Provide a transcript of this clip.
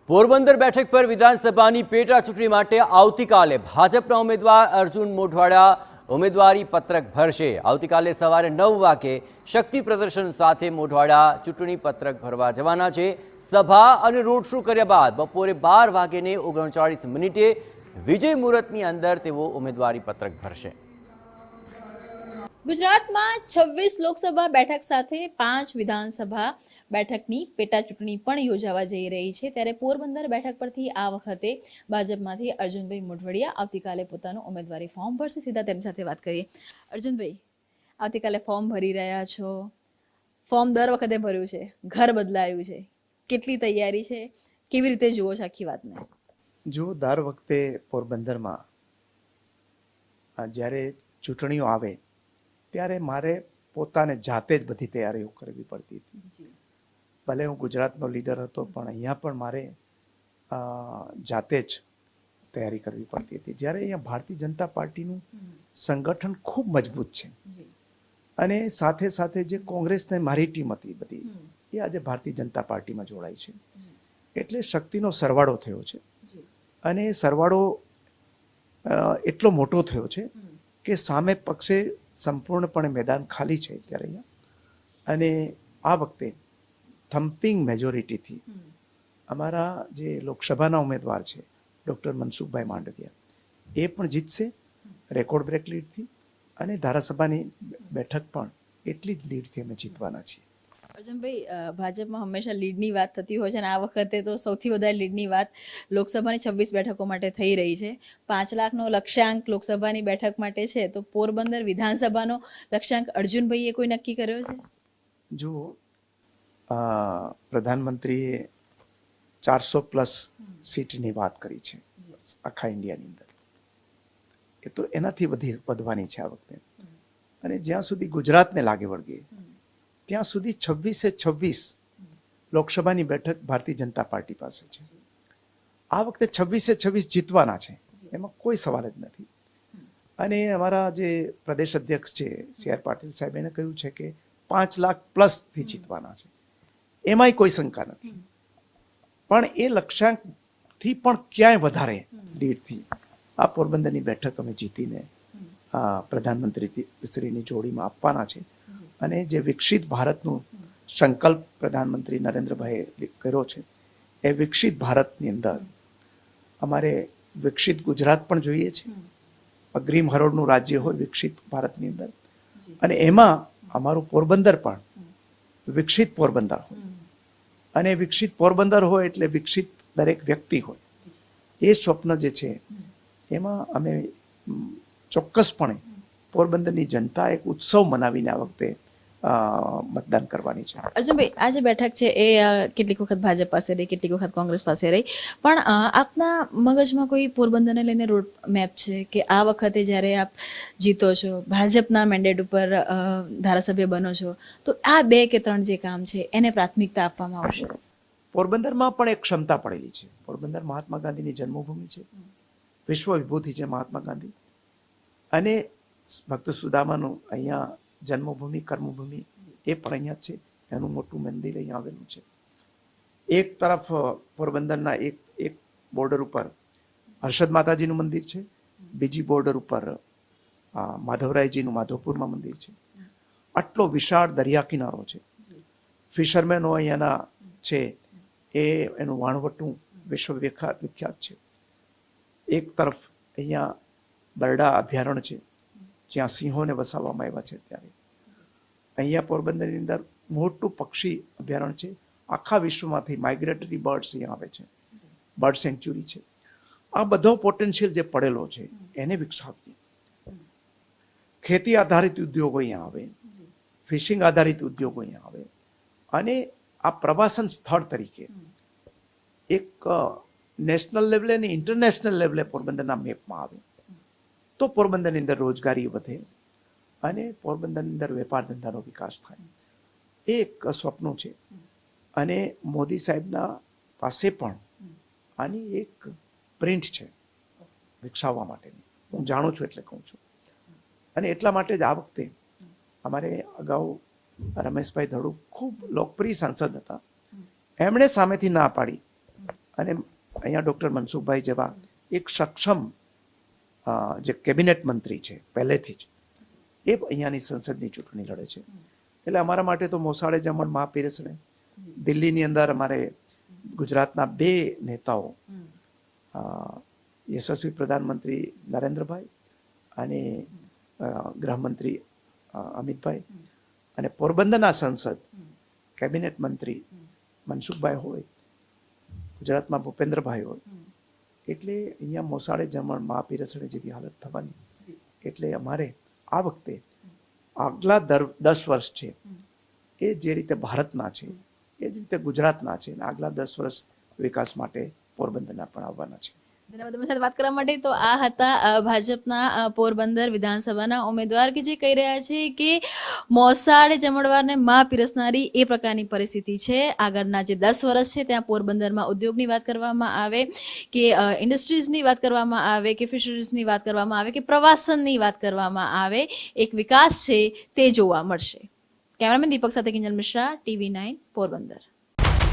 પોરબંદર બેઠક પર વિધાનસભાની પેટા ચૂંટણી માટે આવતીકાલે ભાજપના ઉમેદવાર અર્જુન મોઢવાડા ઉમેદવારી પત્રક ભરશે। આવતીકાલે સવારે 9 વાગે શક્તિ પ્રદર્શન સાથે મોઢવાડા ચૂંટણી પત્રક ભરવા જવાના છે। સભા અને રોડ શો કર્યા બાદ બપોરે 12 વાગ્યે 39 મિનિટે વિજય મુહૂર્તની અંદર તેઓ ઉમેદવારી પત્રક ભરશે। ગુજરાતમાં 26 લોકસભા બેઠક સાથે 5 વિધાનસભા બેઠકની પેટા ચૂંટણી પણ યોજાવા જઈ રહી છે। ત્યારે પોરબંદર બેઠક પરથી આ વખતે ભાજપમાંથી અર્જુનભાઈ મોઢવાડિયા આવતીકાલે પોતાનું ઉમેદવારી ફોર્મ ભરશે। સીધા તેમની સાથે વાત કરીએ। અર્જુનભાઈ, આવતીકાલે ફોર્મ ભરી રહ્યા છો, ફોર્મ દર વખતે ભર્યું છે, ઘર બદલાયું છે, કેટલી તૈયારી છે, કેવી રીતે જુઓ છો આખી વાતને? જો દર વખતે પોરબંદરમાં જ્યારે ચૂંટણીઓ આવે ત્યારે મારે પોતાને જાતે જ બધી તૈયારીઓ કરવી પડતી હતી। ભલે હું ગુજરાતનો લીડર હતો પણ અહીંયા પણ મારે જાતે જ તૈયારી કરવી પડતી હતી। જ્યારે અહીંયા ભારતીય જનતા પાર્ટીનું સંગઠન ખૂબ મજબૂત છે અને સાથે સાથે જે કોંગ્રેસને મારી ટીમ હતી બધી એ આજે ભારતીય જનતા પાર્ટીમાં જોડાઈ છે, એટલે શક્તિનો સરવાળો થયો છે અને એ સરવાળો એટલો મોટો થયો છે કે સામે પક્ષે સંપૂર્ણપણે મેદાન ખાલી છે ત્યારે અહીંયા। અને આ વખતે થમ્પિંગ મેજોરિટીથી અમારા જે લોકસભાના ઉમેદવાર છે ડૉક્ટર મનસુખભાઈ માંડવિયા એ પણ જીતશે રેકોર્ડ બ્રેક લીડથી, અને ધારાસભાની બેઠક પણ એટલી જ લીડથી અમે જીતવાના છીએ। અર્જુનભાઈ, ભાજપમાં હંમેશા લીડની વાત થતી હોય છે અને આ વખતે તો સૌથી વધારે લીડની વાત લોકસભાની 26 બેઠકો માટે થઈ રહી છે। 5 લાખનો લક્ષ્યાંક લોકસભાની બેઠક માટે છે, તો પોરબંદર વિધાનસભાનો લક્ષ્યાંક અર્જુનભાઈએ કોઈ નક્કી કર્યો છે? જો પ્રધાનમંત્રીએ 400+ સીટની વાત કરી છે આખા ઇન્ડિયાની અંદર, એ તો એનાથી વધવાની છે આ વખતે। અને જ્યાં સુધી ગુજરાતને લાગે વળગે ત્યાં સુધી 26 લોકસભાની બેઠક ભારતીય જનતા પાર્ટી પાસે છે। આ વખતે 26 જીતવાના છે, એમાં કોઈ સવાલ જ નથી। અને અમારા જે પ્રદેશ અધ્યક્ષ છે CR પાટીલ સાહેબ એને કહ્યું છે કે 5 લાખ+ થી જીતવાના છે, એમાંય કોઈ શંકા નથી। પણ એ લક્ષ્યાંકથી પણ ક્યાંય વધારે લીડથી આ પોરબંદરની બેઠક અમે જીતીને પ્રધાનમંત્રી શ્રીની જોડીમાં આપવાના છે। અને જે વિકસિત ભારતનું સંકલ્પ પ્રધાનમંત્રી નરેન્દ્રભાઈએ કર્યો છે એ વિકસિત ભારતની અંદર અમારે વિકસિત ગુજરાત પણ જોઈએ છે, અગ્રીમ હરોળનું રાજ્ય હોય વિકસિત ભારતની અંદર, અને એમાં અમારું પોરબંદર પણ વિકસિત પોરબંદર હોય, અને વિકસિત પોરબંદર હોય એટલે વિકસિત દરેક વ્યક્તિ હોય। એ સ્વપ્ન જે છે એમાં અમે ચોક્કસપણે પોરબંદરની જનતા એક ઉત્સવ મનાવીને આ વખતે મતદાન કરવાની છે। અર્જુનભાઈ, આ જે બેઠક છે એ કેટલીક વખત ભાજપ પાસે રહી, કેટલીક વખત કોંગ્રેસ પાસે રહી, પણ આપના મગજમાં કોઈ પોરબંદરને લઈને રોડ મેપ છે કે આ વખતે જ્યારે આપ જીતો છો, ભાજપના મેન્ડેટ ઉપર ધારાસભ્ય બનો છો, તો આ 2 કે 3 જે કામ છે એને પ્રાથમિકતા આપવામાં આવશે? પોરબંદરમાં પણ એક ક્ષમતા પડેલી છે। પોરબંદર મહાત્મા ગાંધીની જન્મભૂમિ છે, વિશ્વ વિભૂતિ છે મહાત્મા ગાંધી, અને ભક્ત સુદામાનું અહીંયા જન્મભૂમિ કર્મભૂમિ એ પણ અહીંયા છે, એનું મોટું મંદિર અહીંયા આવેલું છે। એક તરફ પોરબંદરના એક બોર્ડર ઉપર હર્ષદ માતાજીનું મંદિર છે, બીજી બોર્ડર ઉપર માધવરાયજીનું માધવપુરમાં મંદિર છે। આટલો વિશાળ દરિયા કિનારો છે, ફિશરમેનો અહીંયાના છે એ એનું વહાણવટું વિશ્વ વિખ્યાત છે। એક તરફ અહીંયા બરડા અભયારણ્ય છે જ્યાં સિંહોને વસાવવામાં આવ્યા છે। ત્યારે અહીંયા પોરબંદરની અંદર મોટું પક્ષી અભયારણ્ય છે, આખા વિશ્વમાંથી માઇગ્રેટરી બર્ડ્સ અહીંયા આવે છે, બર્ડ સેન્ચ્યુરી છે। આ બધો પોટેન્શિયલ જે પડેલો છે એને વિકસાવીએ। ખેતી આધારિત ઉદ્યોગો અહીંયા આવે, ફિશિંગ આધારિત ઉદ્યોગો અહીંયા આવે, અને આ પ્રવાસન સ્થળ તરીકે એક નેશનલ લેવલે અને ઇન્ટરનેશનલ લેવલે પોરબંદરના મેપમાં આવે તો પોરબંદરની અંદર રોજગારી વધે અને પોરબંદરની અંદર વેપાર ધંધાનો વિકાસ થાય। એ એક સ્વપ્ન છે, અને મોદી સાહેબના પાસે પણ આની એક પ્રિન્ટ છે વિકસાવવા માટેની, હું જાણું છું એટલે કહું છું। અને એટલા માટે જ આ વખતે અમારે અગાઉ રમેશભાઈ ધડુ ખૂબ લોકપ્રિય સાંસદ હતા, એમણે સામેથી ના પાડી અને અહીંયા ડૉક્ટર મનસુખભાઈ જેવા એક સક્ષમ જે કેબિનેટ મંત્રી છે પહેલેથી જ, એ અહીંયાની સંસદની ચૂંટણી લડે છે. એટલે અમારા માટે તો મોસાળે જમણ મહાપીરસણે. દિલ્હીની અંદર અમારે ગુજરાતના 2 નેતાઓ, યશસ્વી પ્રધાનમંત્રી નરેન્દ્રભાઈ અને ગૃહમંત્રી અમિતભાઈ, અને પોરબંદરના સંસદ કેબિનેટ મંત્રી મનસુખભાઈ હોય, ગુજરાતમાં ભૂપેન્દ્રભાઈ હોય. એટલે અહીંયા મોસાળે જમણ મહાપીરસણે જેવી હાલત થવાની. એટલે અમારે આ વખતે આગલા 10 વર્ષ છે એ જે રીતે ભારતના છે એ જ રીતે ગુજરાતના છે, અને આગલા 10 વર્ષ વિકાસ માટે પોરબંદરના પણ આવવાના છે. ધન્યવાદ તમારી સાથે વાત કરવા માટે. તો આ હતા ભાજપના પોરબંદર વિધાનસભાના ઉમેદવાર કે જે કહી રહ્યા છે કે મોસાળે જમણવારને માં પીરસનારી એ પ્રકારની પરિસ્થિતિ છે. આગળના જે 10 વર્ષ છે ત્યાં પોરબંદરમાં ઉદ્યોગની વાત કરવામાં આવે કે ઇન્ડસ્ટ્રીઝની વાત કરવામાં આવે કે ફિશરીઝની વાત કરવામાં આવે કે પ્રવાસનની વાત કરવામાં આવે, એક વિકાસ છે તે જોવા મળશે. કેમેરામેન દીપક સાથે કિંજલ મિશ્રા, TV9 પોરબંદર.